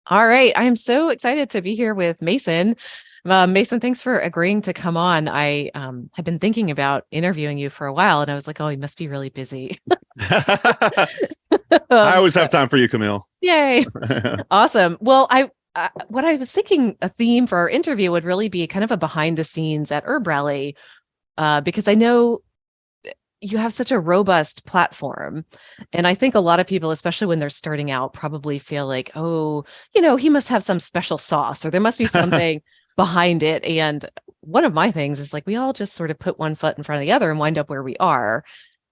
All right. I'm so excited to be here with Mason. Mason, thanks for agreeing to come on. I have been thinking about interviewing you for a while, and I was like, oh, he must be really busy. I always have But time for you, Camille. yay. Awesome. Well, what I was thinking a theme for our interview would really be kind of a behind the scenes at HerbRally, because I know you have such a robust platform. And I think a lot of people, especially when they're starting out, probably feel like, oh, he must have some special sauce or there must be something behind it. And one of my things is like we all just sort of put one foot in front of the other and wind up where we are.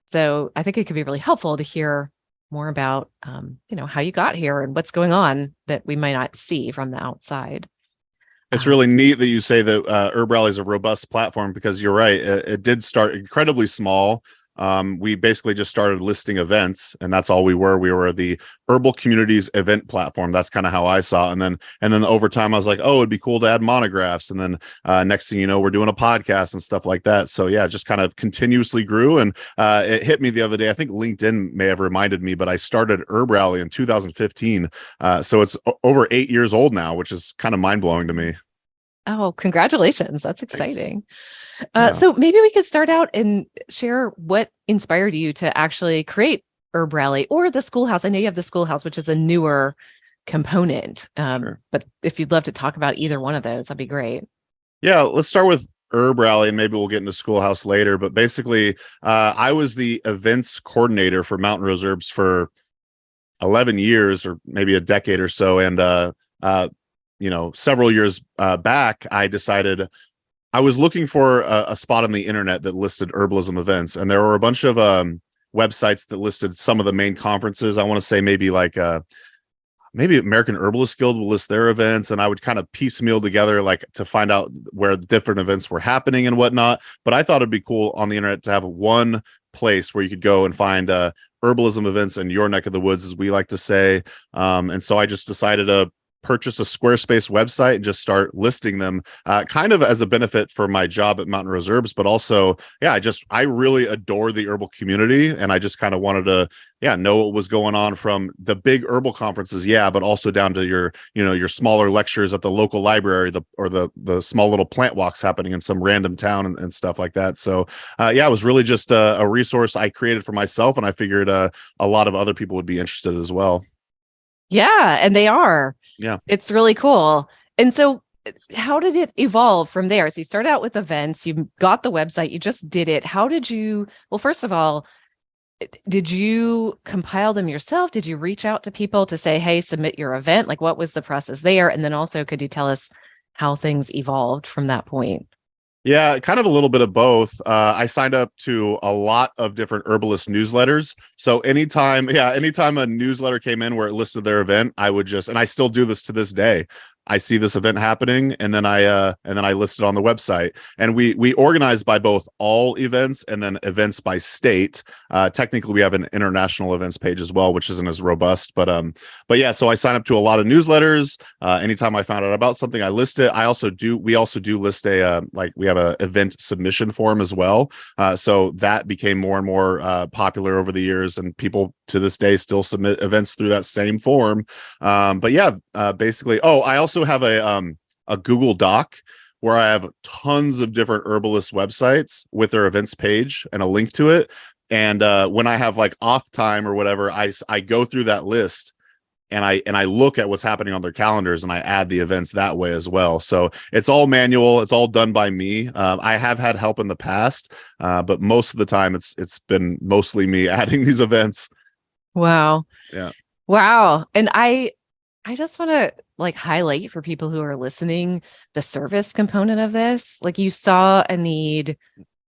So I think it could be really helpful to hear more about, how you got here and what's going on that we might not see from the outside. It's Um, really neat that you say that HerbRally is a robust platform because you're right. It did start incredibly small. We basically just started listing events, and that's all we were. We were the herbal communities event platform. That's kind of how I saw it. And then over time, I was like, oh, it'd be cool to add monographs. And then next thing you know, we're doing a podcast and stuff like that. So yeah, just kind of continuously grew. And it hit me the other day. I think LinkedIn may have reminded me, but I started HerbRally in 2015. So it's over 8 years old now, which is kind of mind blowing to me. oh, congratulations. That's Thanks. exciting. Yeah. So maybe we could start out and share what inspired you to actually create Herb Rally or the schoolhouse. I know you have the schoolhouse, which is a newer component. Sure. But if you'd love to talk about either one of those, that'd be great. Yeah, let's start with HerbRally, and maybe we'll get into Schoolhouse later. But basically, I was the events coordinator for Mountain Rose Herbs for 11 years, or maybe a decade or so. And several years back, I decided I was looking for a spot on the internet that listed herbalism events, and there were a bunch of websites that listed some of the main conferences. I want to say maybe like maybe American Herbalist Guild will list their events, and I would kind of piecemeal together like to find out where different events were happening and whatnot. But I thought it'd be cool on the internet to have one place where you could go and find herbalism events in your neck of the woods, as we like to say. And so I just decided to purchase a Squarespace website and just start listing them, kind of as a benefit for my job at Mountain Rose Herbs, but also, yeah, I really adore the herbal community, and I just kind of wanted to, know what was going on from the big herbal conferences, but also down to your smaller lectures at the local library, the small little plant walks happening in some random town and stuff like that. So, it was really just a resource I created for myself, and I figured a lot of other people would be interested as well. Yeah, and they are. Yeah. It's really cool. And so how did it evolve from there? So you started out with events, you got the website, you just did it. How did you, well, first of all, did you compile them yourself? Did you reach out to people to say, hey, submit your event? Like what was the process there? And then also, could you tell us how things evolved from that point? Yeah, kind of a little bit of both. I signed up to a lot of different herbalist newsletters. So anytime a newsletter came in where it listed their event, I would and I still do this to this day. I see this event happening, and then I list it on the website. And we organize by both all events and then events by state. Technically, we have an international events page as well, which isn't as robust. But yeah. So I sign up to a lot of newsletters. Anytime I found out about something, I list it. We also do list we have a event submission form as well. So that became more and more popular over the years, and people to this day still submit events through that same form. But yeah, basically, I also have a Google Doc where I have tons of different herbalist websites with their events page and a link to it. And when I have like off time or whatever, I go through that list and I look at what's happening on their calendars, and I add the events that way as well. So it's all manual. It's all done by me. I have had help in the past, but most of the time it's been mostly me adding these events. Wow. Yeah. Wow. And I just want to like highlight for people who are listening the service component of this. Like you saw a need,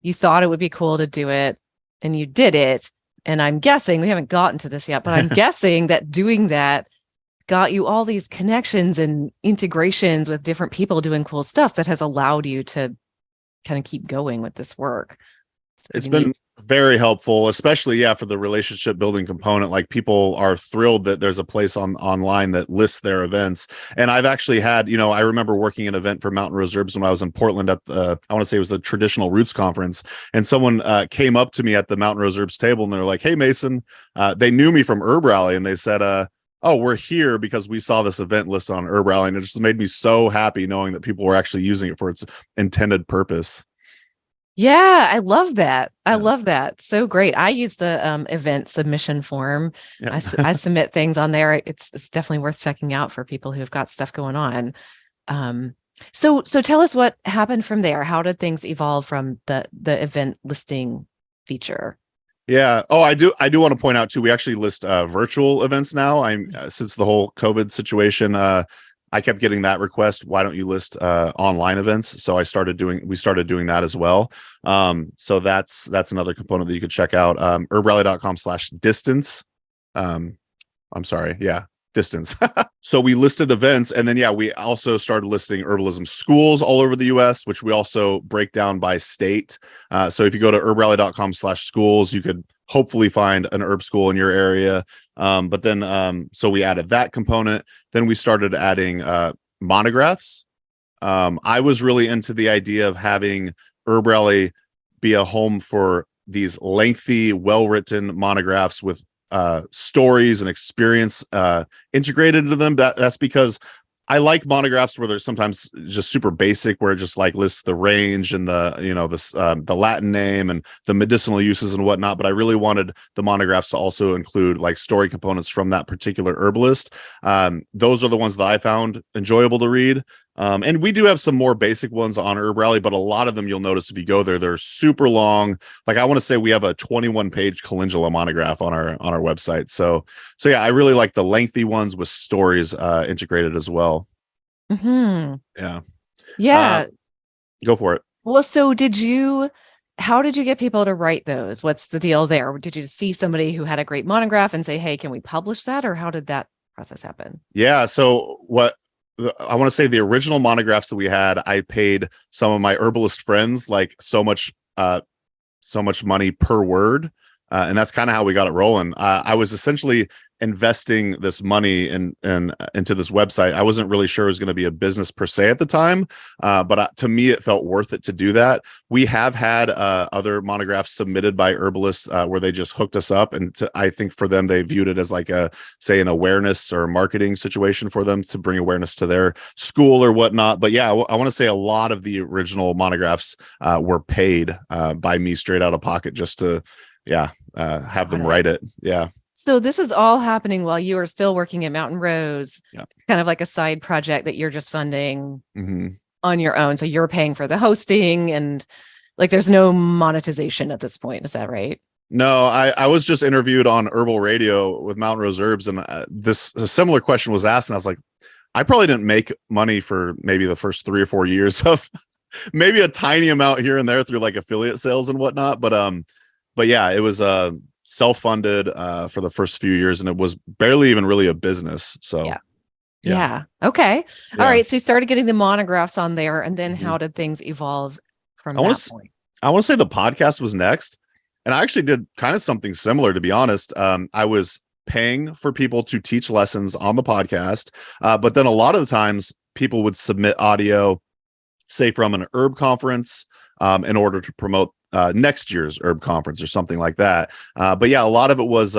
you thought it would be cool to do it, and you did it. And I'm guessing, we haven't gotten to this yet, but I'm guessing that doing that got you all these connections and integrations with different people doing cool stuff that has allowed you to kind of keep going with this work. It's Pretty been neat. very helpful, especially for the relationship building component. Like people are thrilled that there's a place online that lists their events. And I've actually had, I remember working an event for Mountain Rose Herbs when I was in Portland at I want to say it was the Traditional Roots Conference. And someone came up to me at the Mountain Rose Herbs table, and they're like, "Hey, Mason," they knew me from HerbRally, and they said, oh, we're here because we saw this event listed on HerbRally, and it just made me so happy knowing that people were actually using it for its intended purpose. Yeah, I love that. I Yeah. love that. So great. I use the event submission form. Yeah. I submit things on there. It's definitely worth checking out for people who've got stuff going on. So tell us what happened from there. How did things evolve from the event listing feature? Yeah. Oh, I do want to point out too, we actually list virtual events now. I'm since the whole COVID situation, I kept getting that request. Why don't you list online events? So we started doing that as well. So that's another component that you could check out. herbrally.com/distance. I'm sorry. Yeah. Distance. So we listed events, and then we also started listing herbalism schools all over the US, which we also break down by state. So if you go to herbrally.com/schools, you could hopefully find an herb school in your area. But then so we added that component. Then we started adding monographs. I was really into the idea of having HerbRally be a home for these lengthy, well-written monographs with stories and experience integrated into them. That's because I like monographs where there's sometimes just super basic, where it just like lists the range and the Latin name and the medicinal uses and whatnot. But I really wanted the monographs to also include like story components from that particular herbalist. Those are the ones that I found enjoyable to read. And we do have some more basic ones on HerbRally, but a lot of them you'll notice if you go there, they're super long. Like I want to say we have a 21-page calendula monograph on our website. So yeah, I really like the lengthy ones with stories integrated as well. Mm-hmm. Yeah. Go for it. Well, so how did you get people to write those? What's the deal there? Did you see somebody who had a great monograph and say, hey, can we publish that? Or how did that process happen? Yeah. So I want to say the original monographs that we had, I paid some of my herbalist friends like so much money per word. And that's kind of how we got it rolling. I was essentially investing this money into this website. I wasn't really sure it was going to be a business per se at the time, but to me, it felt worth it to do that. We have had other monographs submitted by herbalists where they just hooked us up, and I think for them, they viewed it as like an awareness or marketing situation for them to bring awareness to their school or whatnot. But yeah, I want to say a lot of the original monographs were paid by me straight out of pocket just to have them write it. Yeah. So this is all happening while you are still working at Mountain Rose. Yeah. It's kind of like a side project that you're just funding Mm-hmm. on your own. So you're paying for the hosting, and like there's no monetization at this point. Is that right? No, I was just interviewed on Herbal Radio with Mountain Rose Herbs, and a similar question was asked, and I was like, I probably didn't make money for maybe the first 3 or 4 years of maybe a tiny amount here and there through like affiliate sales and whatnot. But yeah, it was self-funded for the first few years, and it was barely even really a business. So yeah. Okay. All right. So you started getting the monographs on there, and then how did things evolve from that point? I want to say the podcast was next, and I actually did kind of something similar, to be honest. I was paying for people to teach lessons on the podcast, but then a lot of the times people would submit audio, say from an herb conference, in order to promote next year's herb conference or something like that. But yeah, a lot of it was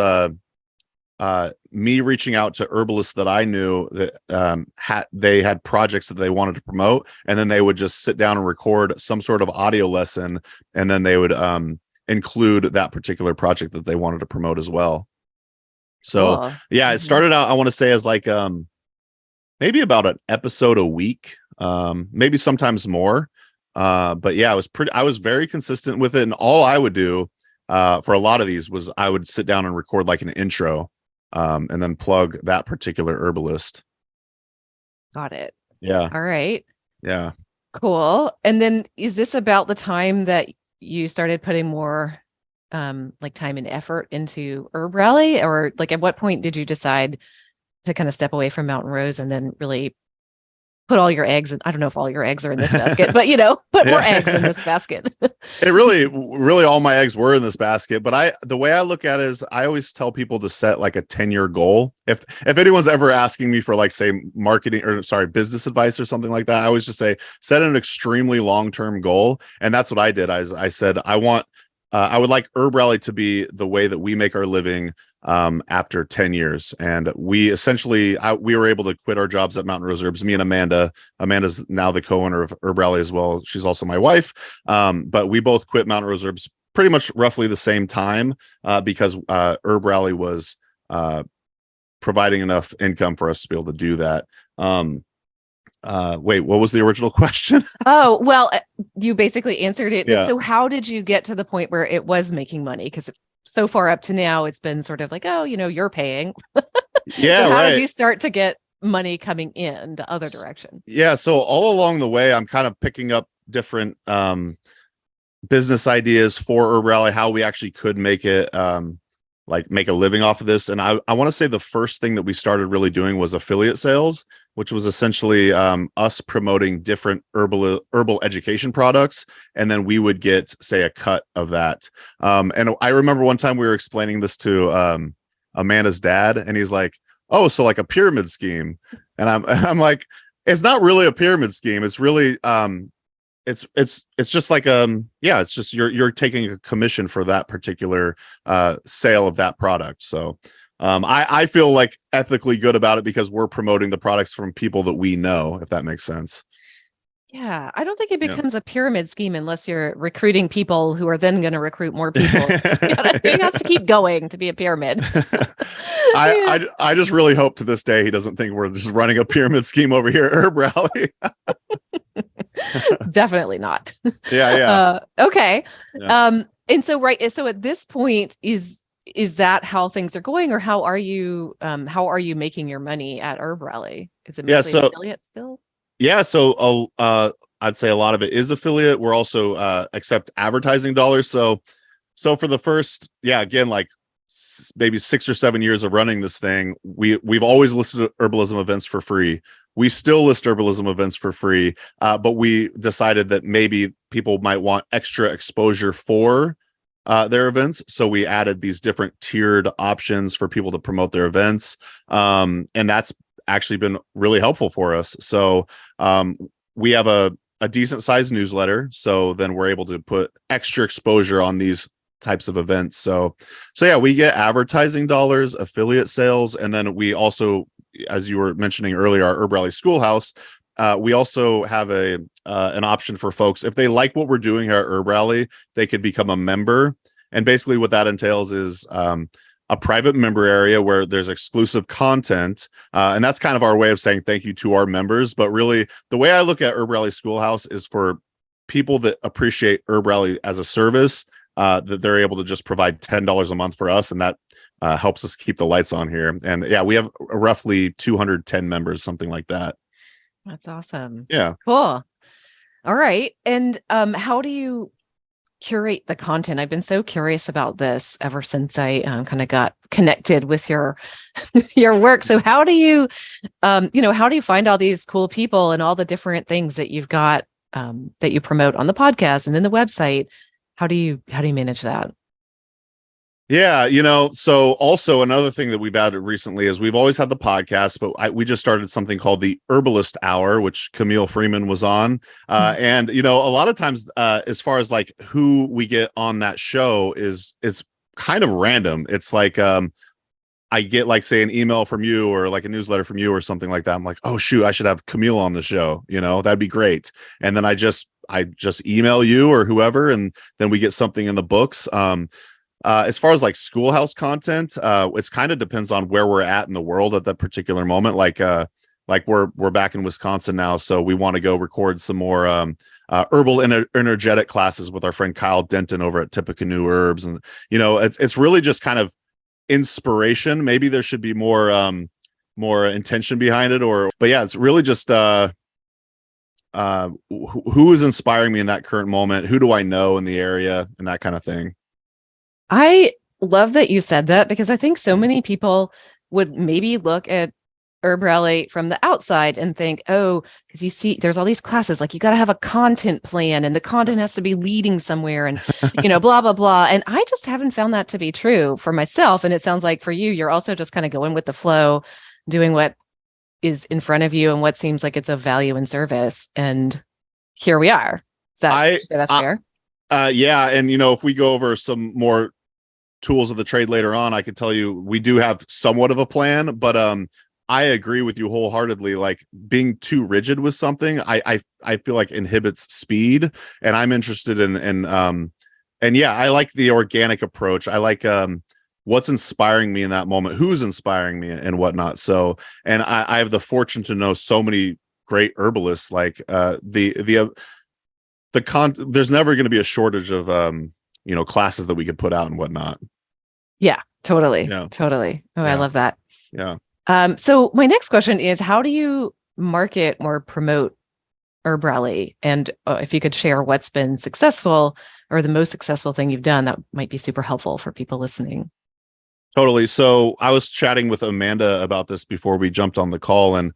me reaching out to herbalists that I knew that they had projects that they wanted to promote, and then they would just sit down and record some sort of audio lesson, and then they would include that particular project that they wanted to promote as well. So cool. Yeah, it started out, I want to say, as like maybe about an episode a week, maybe sometimes more. But yeah, I was very consistent with it. And all I would do for a lot of these was I would sit down and record like an intro, and then plug that particular herbalist. Got it. Yeah. All right. Yeah. Cool. And then is this about the time that you started putting more like time and effort into HerbRally, or like at what point did you decide to kind of step away from Mountain Rose and then really put all your eggs in? I don't know if all your eggs are in this basket, but put more eggs in this basket. It really all my eggs were in this basket. But the way I look at it is I always tell people to set like a 10-year goal. If anyone's ever asking me for like, say, business advice or something like that, I always just say, set an extremely long-term goal. And that's what I did. I said, I want I would like HerbRally to be the way that we make our living after 10 years. And we essentially, we were able to quit our jobs at Mountain Rose Herbs, me and Amanda. Amanda's now the co-owner of HerbRally as well. She's also my wife. But we both quit Mountain Rose Herbs pretty much roughly the same time because HerbRally was providing enough income for us to be able to do that. Wait, what was the original question? Oh, well, you basically answered it. Yeah. So how did you get to the point where it was making money? Because so far up to now, it's been sort of like, oh, you're paying. Yeah. So how right. did you start to get money coming in the other direction? Yeah. So all along the way, I'm kind of picking up different business ideas for HerbRally, how we actually could make it like make a living off of this. And I want to say the first thing that we started really doing was affiliate sales, which was essentially us promoting different herbal education products. And then we would get, say, a cut of that. And I remember one time we were explaining this to Amanda's dad, and he's like, oh, so like a pyramid scheme. And I'm like, it's not really a pyramid scheme. It's really it's just like it's just you're taking a commission for that particular sale of that product. So I feel like ethically good about it because we're promoting the products from people that we know, if that makes sense. Yeah, I don't think it becomes a pyramid scheme unless you're recruiting people who are then going to recruit more people. It has to keep going to be a pyramid. I just really hope to this day he doesn't think we're just running a pyramid scheme over here at HerbRally. Definitely not. Yeah. Okay. Yeah. And so so at this point, is that how things are going, or how are you making your money at HerbRally? Is it mostly affiliate still? Yeah, so I'd say a lot of it is affiliate. We're also accept advertising dollars. So for the first, again, like maybe 6 or 7 years of running this thing, we've always listed herbalism events for free. We still list herbalism events for free, but we decided that maybe people might want extra exposure for their events. So we added these different tiered options for people to promote their events. And that's actually been really helpful for us. So we have a decent sized newsletter. So then we're able to put extra exposure on these types of events. So yeah, we get advertising dollars, affiliate sales, and then we also, as you were mentioning earlier, our HerbRally Schoolhouse. We also have an option for folks, if they like what we're doing here at HerbRally, they could become a member. And basically what that entails is a private member area where there's exclusive content. And that's kind of our way of saying thank you to our members. But really, the way I look at HerbRally Schoolhouse is for people that appreciate HerbRally as a service, that they're able to just provide $10 a month for us. And that helps us keep the lights on here. And yeah, we have roughly 210 members, something like that. That's awesome. Yeah. Cool. All right. And how do you curate the content? I've been so curious about this ever since I kind of got connected with your work. So how do you how do you find all these cool people and all the different things that you've got that you promote on the podcast and then the website? How do you manage that? Yeah, so also another thing that we've added recently is we've always had the podcast, but we just started something called the Herbalist Hour, which Camille Freeman was on. And, a lot of times as far as like who we get on that show is kind of random. It's like I get like, say, an email from you or like a newsletter from you or something like that. I'm like, oh, shoot, I should have Camille on the show. That'd be great. And then I just email you or whoever, and then we get something in the books. As far as like schoolhouse content, it's kind of depends on where we're at in the world at that particular moment. Like we're back in Wisconsin now, so we want to go record some more herbal energetic classes with our friend Kyle Denton over at Tippecanoe Herbs, and it's really just kind of inspiration. Maybe there should be more intention behind it, but yeah, it's really just who is inspiring me in that current moment. Who do I know in the area and that kind of thing. I love that you said that, because I think so many people would maybe look at HerbRally from the outside and think, oh, because you see there's all these classes, like you got to have a content plan and the content has to be leading somewhere and, blah, blah, blah. And I just haven't found that to be true for myself. And it sounds like for you, you're also just kind of going with the flow, doing what is in front of you and what seems like it's of value and service. And here we are. Is that, that's fair? Yeah, and if we go over some more tools of the trade later on, I could tell you we do have somewhat of a plan, but I agree with you wholeheartedly. Like being too rigid with something, I feel like inhibits speed, and I'm interested and yeah, I like the organic approach. I like what's inspiring me in that moment, who's inspiring me and whatnot. So, and I have the fortune to know so many great herbalists. Like there's never going to be a shortage of classes that we could put out and whatnot. Yeah, totally. Yeah. Totally. Oh, Yeah. I love that. Yeah. So my next question is, how do you market or promote HerbRally? And if you could share what's been successful or the most successful thing you've done, that might be super helpful for people listening. Totally. So I was chatting with Amanda about this before we jumped on the call, and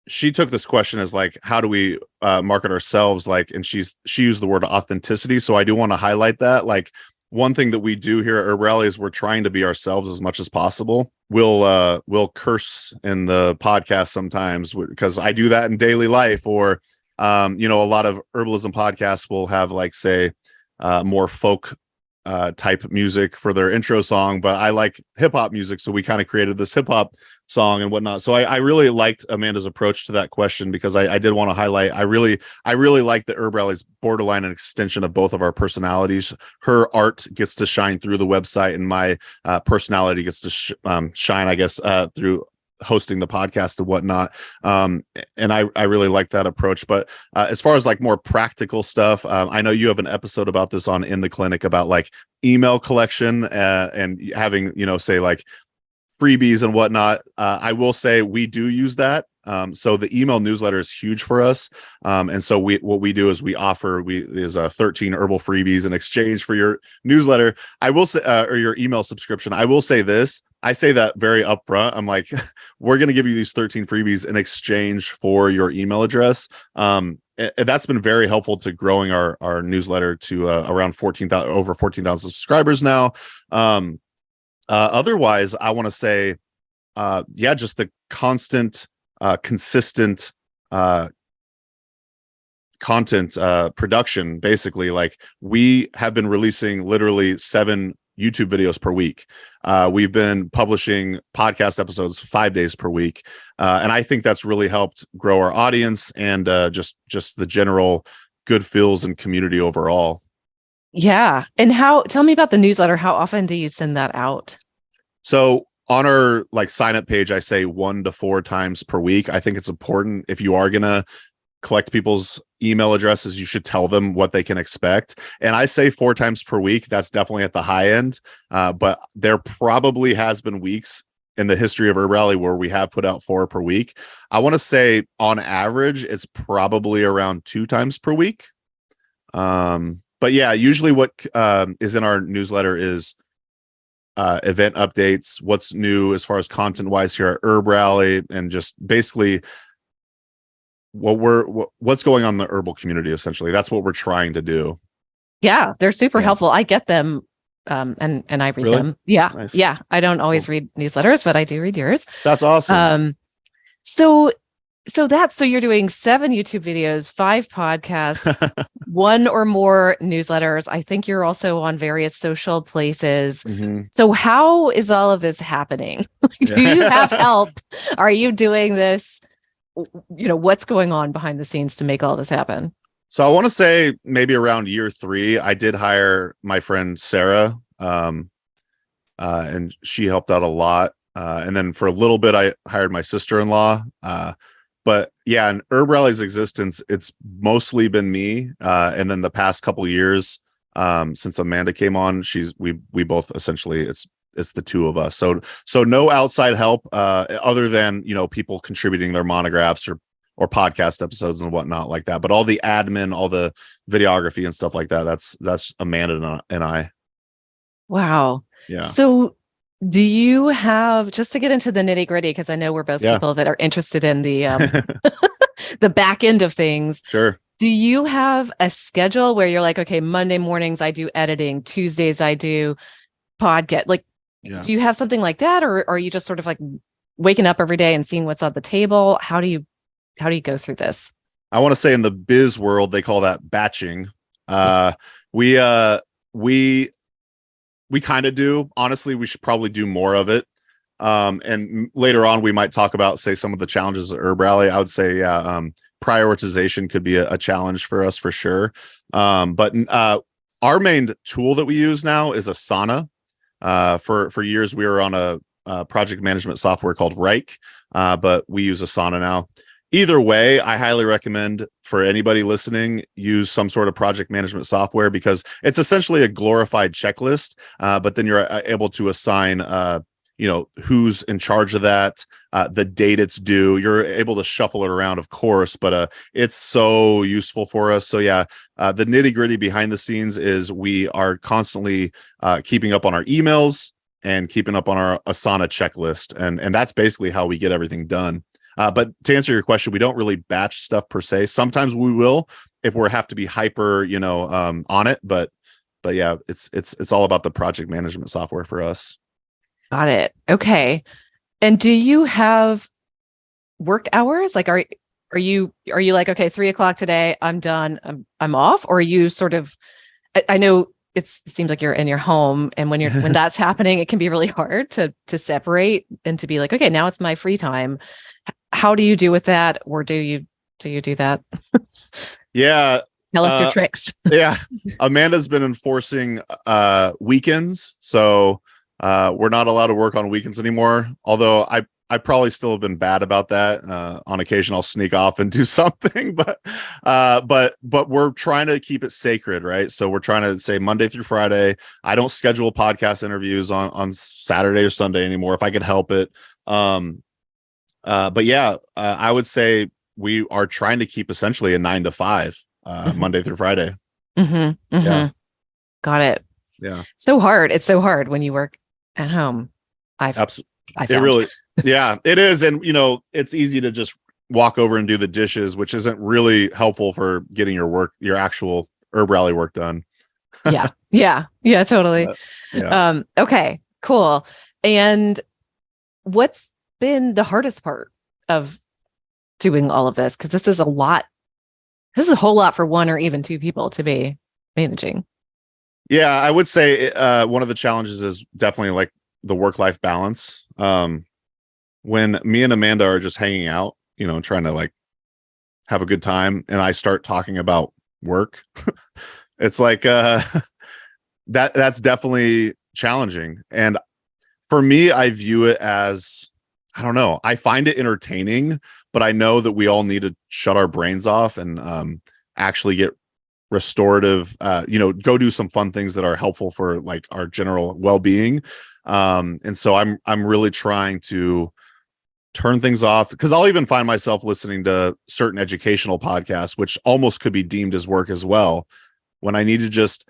she took this question as like, how do we market ourselves? Like, and she used the word authenticity. So I do want to highlight that. Like, one thing that we do here at HerbRally is we're trying to be ourselves as much as possible. We'll curse in the podcast sometimes because I do that in daily life, or a lot of herbalism podcasts will have like, say, more folk type music for their intro song, but I like hip hop music, so we kind of created this hip hop song and whatnot. So I really liked Amanda's approach to that question, because I did want to highlight I really like that HerbRally's borderline an extension of both of our personalities. Her art gets to shine through the website, and my personality gets to shine, I guess, through hosting the podcast and whatnot. And I really like that approach. But as far as like more practical stuff, I know you have an episode about this on In the Clinic about like email collection and having, say like freebies and whatnot. I will say we do use that. So the email newsletter is huge for us. And so what we do is we offer 13 herbal freebies in exchange for your newsletter. I will say, or your email subscription. I will say this. I say that very upfront. I'm like, we're going to give you these 13 freebies in exchange for your email address. And that's been very helpful to growing our newsletter to around 14,000, over 14,000 subscribers now. Otherwise, I want to say, just the constant, consistent content production. Basically, like we have been releasing literally 7 YouTube videos per week. We've been publishing podcast episodes 5 days per week, and I think that's really helped grow our audience and just the general good feels and community overall. Yeah. And tell me about the newsletter. How often do you send that out? So on our like sign up page, I say 1 to 4 times per week. I think it's important, if you are going to collect people's email addresses, you should tell them what they can expect. And I say 4 times per week. That's definitely at the high end. But there probably has been weeks in the history of HerbRally where we have put out 4 per week. I want to say on average, it's probably around 2 times per week. But yeah, usually what is in our newsletter is event updates, what's new as far as content wise here at HerbRally, and just basically what's going on in the herbal community. Essentially, that's what we're trying to do. Yeah, they're super helpful. I get them, and I read them. Yeah, nice. Yeah. I don't always read newsletters, but I do read yours. That's awesome. So you're doing 7 YouTube videos, 5 podcasts, 1 or more newsletters. I think you're also on various social places. Mm-hmm. So how is all of this happening? Do you have help? Are you doing this? What's going on behind the scenes to make all this happen? So I want to say maybe around year 3, I did hire my friend Sarah, and she helped out a lot. And then for a little bit, I hired my sister-in-law. But yeah, in HerbRally's existence, it's mostly been me. And then the past couple of years, since Amanda came on, we both essentially it's the 2 of us. So no outside help other than people contributing their monographs or podcast episodes and whatnot like that. But all the admin, all the videography and stuff like that, that's Amanda and I. Wow. Yeah. So do you have, just to get into the nitty gritty, because I know we're both people that are interested in the the back end of things. Sure. Do you have a schedule where you're like, okay, Monday mornings I do editing, Tuesdays I do podcast? Like, do you have something like that, or are you just sort of like waking up every day and seeing what's on the table? How do you go through this? I want to say in the biz world, they call that batching. Yes. We, uh, we, we kind of do. Honestly, we should probably do more of it. And later on, we might talk about, say, some of the challenges of HerbRally. I would say, yeah, prioritization could be a challenge for us for sure. But our main tool that we use now is Asana. For years, we were on a project management software called Reich, but we use Asana now. Either way, I highly recommend for anybody listening, use some sort of project management software because it's essentially a glorified checklist, but then you're able to assign who's in charge of that, the date it's due. You're able to shuffle it around, of course, but it's so useful for us. So yeah, the nitty gritty behind the scenes is we are constantly keeping up on our emails and keeping up on our Asana checklist. And that's basically how we get everything done. But to answer your question, we don't really batch stuff per se. Sometimes we will if we have to be hyper, on it. But yeah, it's all about the project management software for us. Got it. Okay. And do you have work hours? Like, are you like, okay, 3:00 today, I'm done, I'm off? Or are you sort of, I know it seems like you're in your home, and when that's happening, it can be really hard to separate and to be like, okay, now it's my free time. How do you do with that? Or do you do that? Yeah. Tell us your tricks. Yeah. Amanda's been enforcing weekends. So we're not allowed to work on weekends anymore. Although I probably still have been bad about that. On occasion, I'll sneak off and do something, but we're trying to keep it sacred, right? So we're trying to say Monday through Friday. I don't schedule podcast interviews on Saturday or Sunday anymore if I could help it. But yeah, I would say we are trying to keep essentially a 9 to 5, Monday through Friday. Mm-hmm, mm-hmm. Yeah. Got it. Yeah. So hard. It's so hard when you work at home. It really, yeah, it is. And, it's easy to just walk over and do the dishes, which isn't really helpful for getting your actual HerbRally work done. Yeah, totally. Yeah. Okay, cool. And what's been the hardest part of doing all of this? Because this is a lot. This is a whole lot for one or even two people to be managing. Yeah, I would say one of the challenges is definitely like the work-life balance. When me and Amanda are just hanging out, trying to like have a good time, and I start talking about work, it's like that's definitely challenging. And for me, I view it as, I don't know, I find it entertaining, but I know that we all need to shut our brains off and actually get restorative, go do some fun things that are helpful for like our general well-being. And so I'm really trying to turn things off, because I'll even find myself listening to certain educational podcasts, which almost could be deemed as work as well, when I need to just,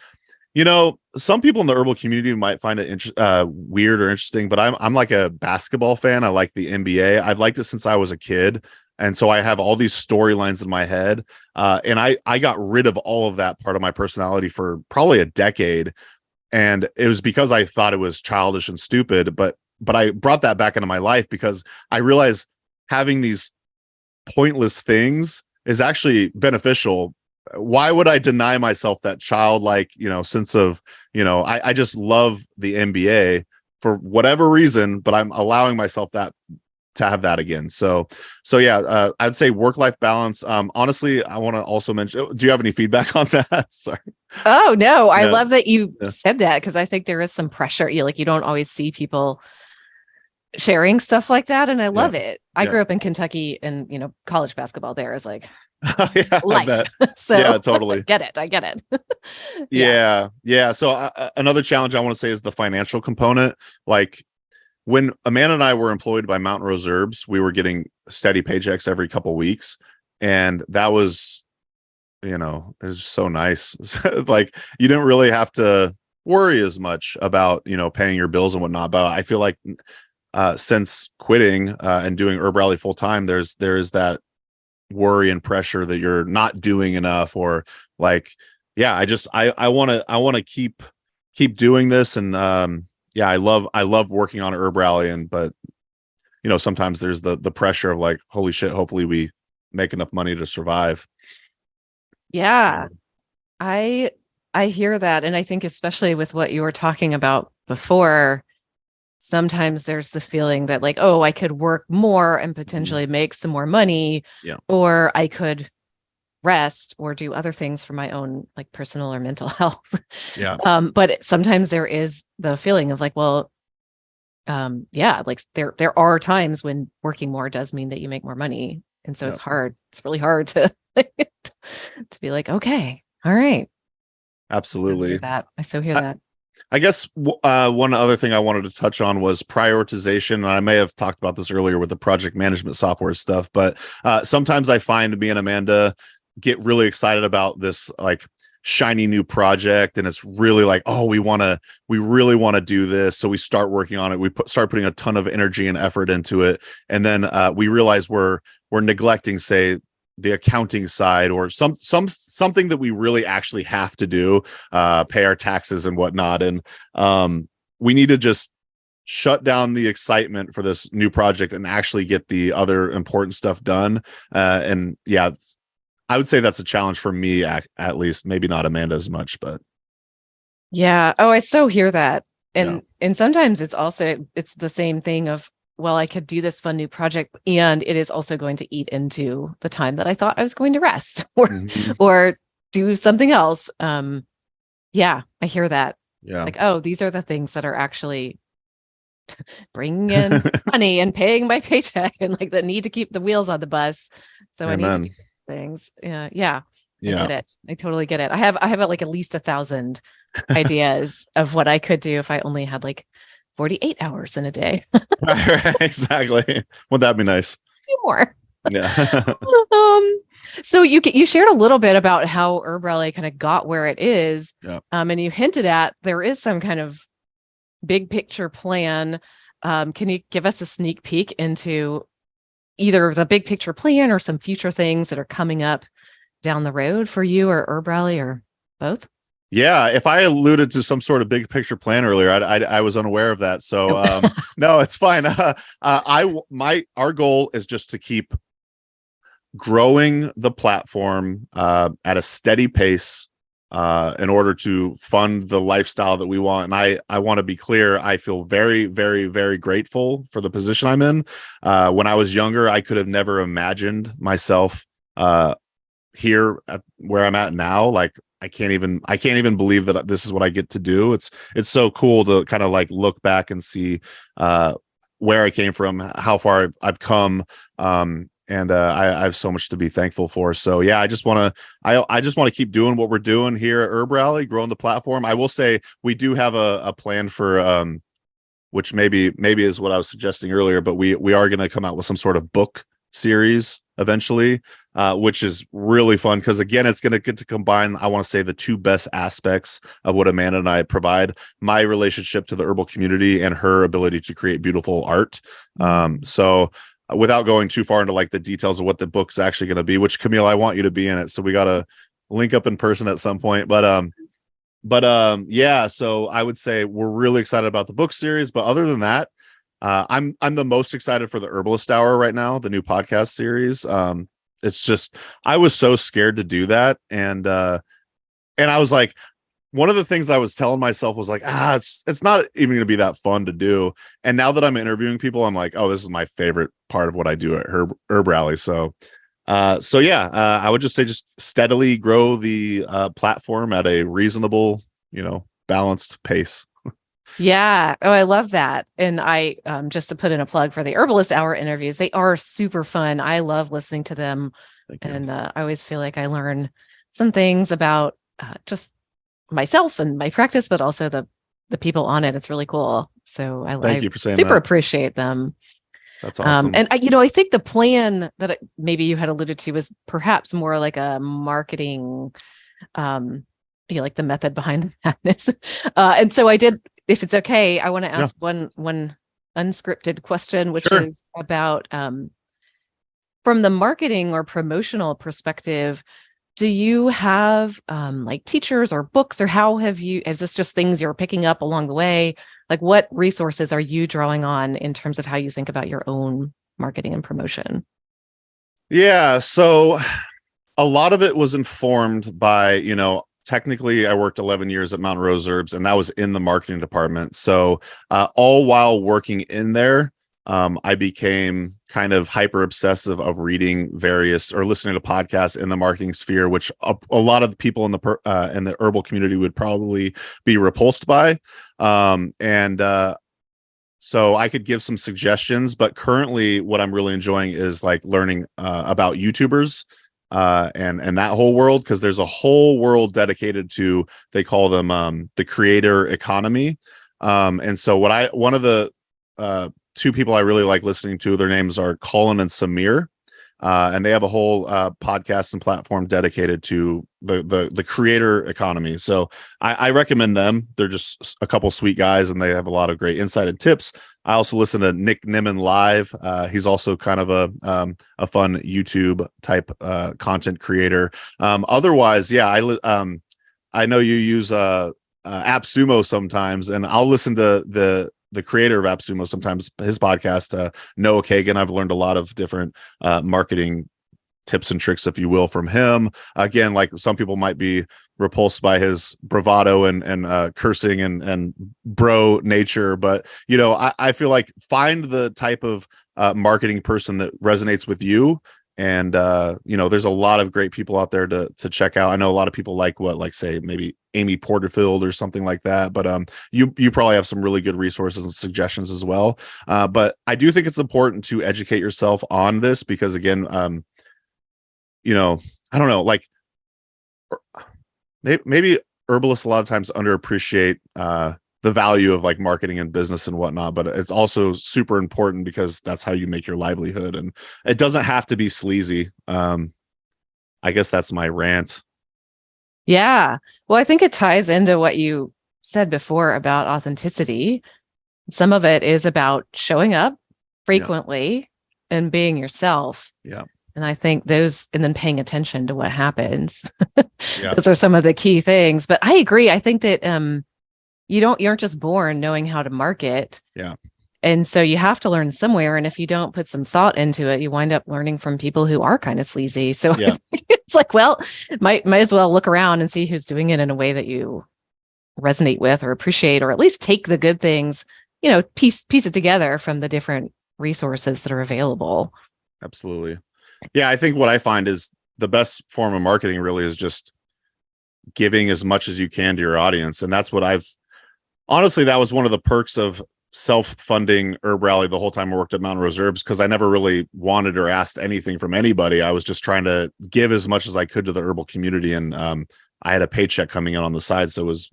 some people in the herbal community might find it weird or interesting, but I'm like a basketball fan. I like the NBA. I've liked it since I was a kid. And so I have all these storylines in my head. And I got rid of all of that part of my personality for probably a decade. And it was because I thought it was childish and stupid, but I brought that back into my life because I realized having these pointless things is actually beneficial. Why would I deny myself that childlike, sense of, I just love the NBA for whatever reason, but I'm allowing myself that to have that again. So yeah, I'd say work-life balance. Honestly, I want to also mention, do you have any feedback on that? Sorry. Oh no, I love that you said that, because I think there is some pressure. You don't always see people sharing stuff like that, and I love it. I grew up in Kentucky, and college basketball there is like life. So yeah, totally. I get it. Yeah. So another challenge I want to say is the financial component. Like when Amanda and I were employed by Mountain Rose Herbs, we were getting steady paychecks every couple weeks, and that was, it was so nice. Like you didn't really have to worry as much about paying your bills and whatnot. But I feel like since quitting and doing HerbRally full time, there is that worry and pressure that you're not doing enough, or like, yeah, I want to keep doing this. And yeah, I love working on HerbRally, but sometimes there's the pressure of like, holy shit, hopefully we make enough money to survive. Yeah. I hear that. And I think especially with what you were talking about before, sometimes there's the feeling that like, oh, I could work more and potentially make some more money, Yeah. or I could rest or do other things for my own like personal or mental health. Yeah. But sometimes there is the feeling of like, well, yeah, like there are times when working more does mean that you make more money. And so Yeah. it's hard. It's really hard to to be like, okay, all right. Absolutely. I so hear that. I guess one other thing I wanted to touch on was prioritization. And I may have talked about this earlier with the project management software stuff, but sometimes I find me and Amanda get really excited about this like shiny new project, and it's really like, oh, we really want to do this, so we start working on it. We start putting a ton of energy and effort into it, and then we realize we're neglecting, say, the accounting side, or something that we really actually have to do, pay our taxes and whatnot. And we need to just shut down the excitement for this new project and actually get the other important stuff done. And yeah, I would say that's a challenge for me, at least. Maybe not Amanda as much, but yeah. Oh, I so hear that. And sometimes it's also it's the same thing of, well, I could do this fun new project and it is also going to eat into the time that I thought I was going to rest or do something else. Yeah, I hear that. Yeah. It's like, oh, these are the things that are actually bringing in money and paying my paycheck, and like the need to keep the wheels on the bus. So I need to do things. Yeah. I get it. I totally get it. I have like at least 1,000 ideas of what I could do if I only had like 48 hours in a day. Right, exactly. Wouldn't that be nice? A few more. Yeah. So you shared a little bit about how HerbRally kind of got where it is. Yeah. And you hinted at there is some kind of big picture plan. Can you give us a sneak peek into either the big picture plan or some future things that are coming up down the road for you or HerbRally, or both? Yeah, if I alluded to some sort of big picture plan earlier, I was unaware of that. So no, it's fine. Our goal is just to keep growing the platform at a steady pace in order to fund the lifestyle that we want. And I want to be clear, I feel very, very, very grateful for the position I'm in. When I was younger, I could have never imagined myself here at where I'm at now. Like, I can't even believe that this is what I get to do. It's so cool to kind of like look back and see where I came from, how far I've come. And I have so much to be thankful for. So yeah, I just want to keep doing what we're doing here at HerbRally, growing the platform. I will say we do have a plan for which maybe is what I was suggesting earlier, but we are going to come out with some sort of book series eventually, which is really fun because, again, it's going to get to combine, I want to say, the two best aspects of what Amanda and I provide: my relationship to the herbal community and her ability to create beautiful art. So without going too far into like the details of what the book's actually going to be, which, Camille, I want you to be in it, so we got to link up in person at some point. But yeah, so I would say we're really excited about the book series. But other than that, I'm the most excited for the Herbalist Hour right now, the new podcast series. It's just, I was so scared to do that, and I was like, one of the things I was telling myself was like, it's not even going to be that fun to do. And now that I'm interviewing people, I'm like, oh, this is my favorite part of what I do at HerbRally. So yeah, I would just say just steadily grow the platform at a reasonable, balanced pace. Yeah. Oh, I love that. And I, just to put in a plug for the Herbalist Hour interviews, they are super fun. I love listening to them. And I always feel like I learn some things about just myself and my practice, but also the people on it. It's really cool. So Thank you for saying super that. appreciate them. That's awesome. And I think the plan that maybe you had alluded to was perhaps more like a marketing, like the method behind the madness. And so I did, if it's okay, I want to ask one unscripted question, which is about from the marketing or promotional perspective. Do you have like teachers or books, or is this just things you're picking up along the way? Like, what resources are you drawing on in terms of how you think about your own marketing and promotion? Yeah. So a lot of it was informed by, technically I worked 11 years at Mount Rose Herbs, and that was in the marketing department. So all while working in there, I became kind of hyper obsessive of reading various or listening to podcasts in the marketing sphere, which a lot of the people in the herbal community would probably be repulsed by. And So I could give some suggestions, but currently what I'm really enjoying is like learning about YouTubers and that whole world, because there's a whole world dedicated to, they call them the creator economy. And so one of the two people I really like listening to, their names are Colin and Samir. And they have a whole podcast and platform dedicated to the creator economy. So I recommend them. They're just a couple sweet guys, and they have a lot of great insight and tips. I also listen to Nick Nimmin live. He's also kind of a fun YouTube type content creator. Otherwise, yeah, I know you use AppSumo sometimes, and I'll listen to the creator of AppSumo sometimes, his podcast, Noah Kagan. I've learned a lot of different marketing tips and tricks, if you will, from him. Again, like some people might be repulsed by his bravado and cursing and bro nature, but I feel like find the type of marketing person that resonates with you. And there's a lot of great people out there to check out. I know a lot of people like say maybe Amy Porterfield or something like that, but you probably have some really good resources and suggestions as well. But I do think it's important to educate yourself on this, because again, I don't know, like maybe herbalists a lot of times underappreciate the value of like marketing and business and whatnot, but it's also super important because that's how you make your livelihood, and it doesn't have to be sleazy. I guess that's my rant. Yeah. Well, I think it ties into what you said before about authenticity. Some of it is about showing up frequently and being yourself. Yeah. And I think and then paying attention to what happens. Those are some of the key things. But I agree. I think that you aren't just born knowing how to market. Yeah. And so you have to learn somewhere. And if you don't put some thought into it, you wind up learning from people who are kind of sleazy. So it's like, well, might as well look around and see who's doing it in a way that you resonate with or appreciate, or at least take the good things, piece it together from the different resources that are available. Absolutely. Yeah. I think what I find is the best form of marketing really is just giving as much as you can to your audience. And that's what honestly, that was one of the perks of self-funding HerbRally the whole time I worked at Mount Rose Herbs, because I never really wanted or asked anything from anybody. I was just trying to give as much as I could to the herbal community, and I had a paycheck coming in on the side, so it was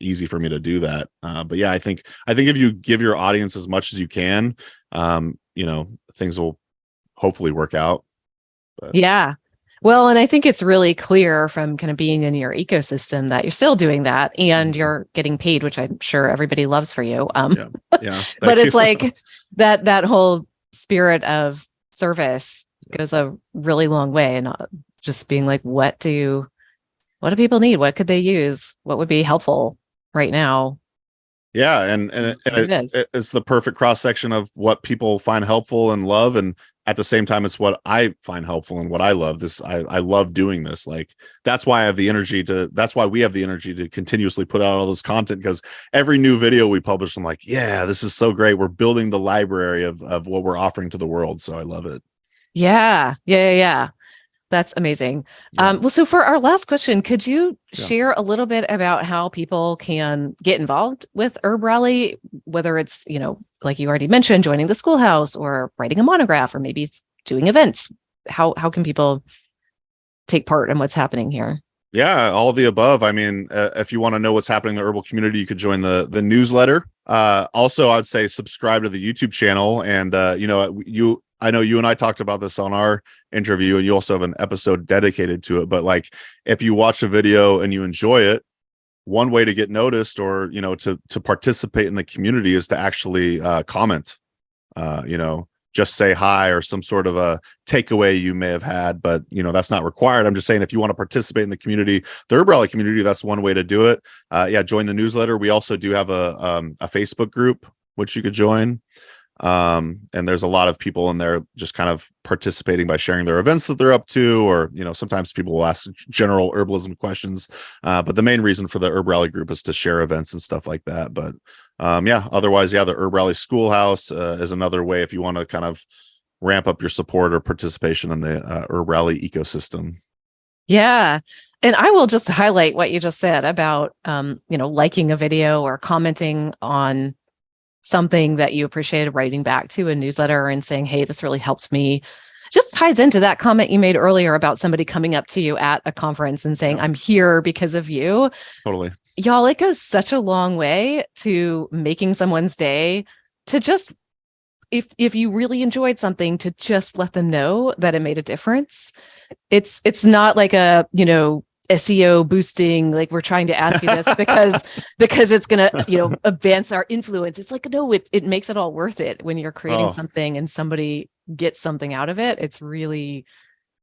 easy for me to do that. But yeah, I think if you give your audience as much as you can, things will hopefully work out. But yeah. Well, and I think it's really clear from kind of being in your ecosystem that you're still doing that, and you're getting paid, which I'm sure everybody loves for you. Yeah. But it's like that whole spirit of service goes a really long way, and just being like, what do people need? What could they use? What would be helpful right now? Yeah, and it's the perfect cross section of what people find helpful and love, and at the same time, it's what I find helpful and what I love. I love doing this. Like that's why we have the energy to continuously put out all this content, because every new video we publish, I'm like, yeah, this is so great. We're building the library of what we're offering to the world. So I love it. Yeah. That's amazing. Yeah. Well, so for our last question, could you share a little bit about how people can get involved with HerbRally, whether it's, like you already mentioned, joining the schoolhouse or writing a monograph or maybe doing events? How can people take part in what's happening here? Yeah, all of the above. I mean, if you want to know what's happening in the herbal community, you could join the newsletter. Also, I'd say subscribe to the YouTube channel, and I know you and I talked about this on our interview, and you also have an episode dedicated to it. But like, if you watch a video and you enjoy it, one way to get noticed or, to participate in the community is to actually comment, just say hi or some sort of a takeaway you may have had, but that's not required. I'm just saying, if you want to participate in the community, the HerbRally community, that's one way to do it. Join the newsletter. We also do have a Facebook group, which you could join. And there's a lot of people in there just kind of participating by sharing their events that they're up to, or, sometimes people will ask general herbalism questions. But the main reason for the HerbRally group is to share events and stuff like that. But otherwise, the HerbRally Schoolhouse is another way if you want to kind of ramp up your support or participation in the HerbRally ecosystem. Yeah. And I will just highlight what you just said about, liking a video or commenting on something that you appreciated, writing back to a newsletter and saying, hey, this really helped me. Just ties into that comment you made earlier about somebody coming up to you at a conference and saying, I'm here because of you. Totally. Y'all, it goes such a long way to making someone's day, to just, if you really enjoyed something, to just let them know that it made a difference. It's not like a, SEO boosting, like we're trying to ask you this because it's going to, advance our influence. It's like, no, it makes it all worth it when you're creating something and somebody gets something out of it. It's really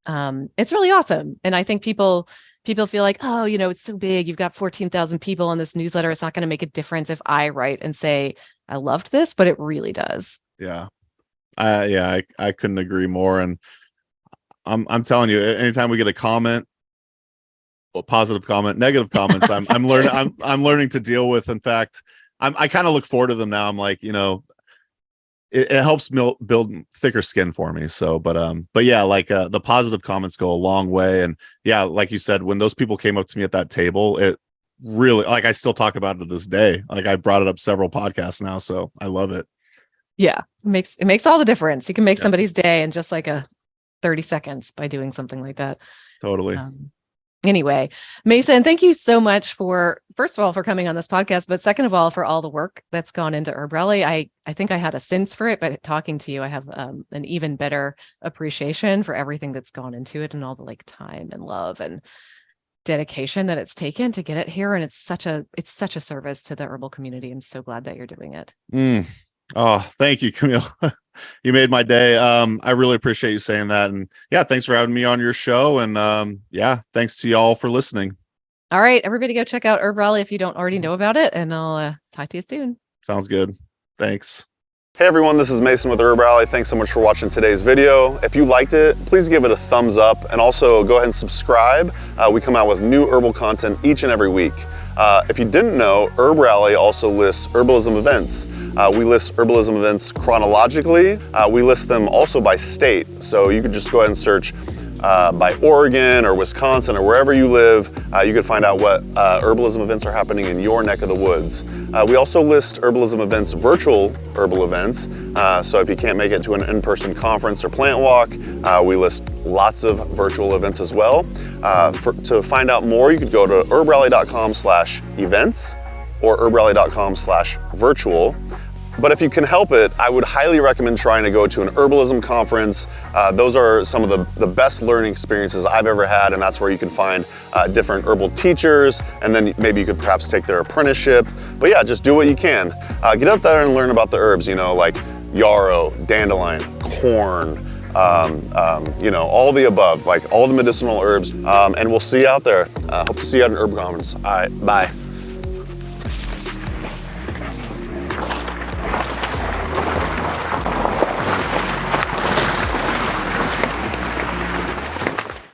awesome. And I think people feel like, it's so big. You've got 14,000 people on this newsletter. It's not going to make a difference if I write and say, I loved this, but it really does. Yeah. I couldn't agree more. And I'm telling you, anytime we get a comment, a positive comment, negative comments, I'm learning to deal with. In fact, I kind of look forward to them now. I'm like, it helps build thicker skin for me. So, but yeah, like the positive comments go a long way. And yeah, like you said, when those people came up to me at that table, it really, like, I still talk about it to this day. Like, I brought it up several podcasts now, so I love it. Yeah, it makes all the difference. You can make somebody's day in just like 30 seconds by doing something like that. Totally. Anyway, Mason, thank you so much first of all, for coming on this podcast, but second of all, for all the work that's gone into HerbRally. I think I had a sense for it, but talking to you, I have an even better appreciation for everything that's gone into it and all the time and love and dedication that it's taken to get it here. And it's such a service to the herbal community. I'm so glad that you're doing it. Oh, thank you, Camille. You made my day. I really appreciate you saying that. And yeah, thanks for having me on your show. And thanks to y'all for listening. All right, everybody go check out HerbRally if you don't already know about it. And I'll talk to you soon. Sounds good. Thanks. Hey everyone, this is Mason with HerbRally. Thanks so much for watching today's video. If you liked it, please give it a thumbs up and also go ahead and subscribe. We come out with new herbal content each and every week. If you didn't know, HerbRally also lists herbalism events. We list herbalism events chronologically. We list them also by state. So you can just go ahead and search by Oregon or Wisconsin or wherever you live. You can find out what herbalism events are happening in your neck of the woods. We also list herbalism events, virtual herbal events. So if you can't make it to an in-person conference or plant walk, we list lots of virtual events as well. To find out more, you could go to herbrally.com/events or herbrally.com/virtual. But if you can help it, I would highly recommend trying to go to an herbalism conference. Those are some of the best learning experiences I've ever had, and that's where you can find different herbal teachers, and then maybe you could perhaps take their apprenticeship. But yeah, just do what you can. Get out there and learn about the herbs, like yarrow, dandelion, corn, all the above, like all the medicinal herbs. And we'll see you out there. Hope to see you at an herb conference. All right, bye.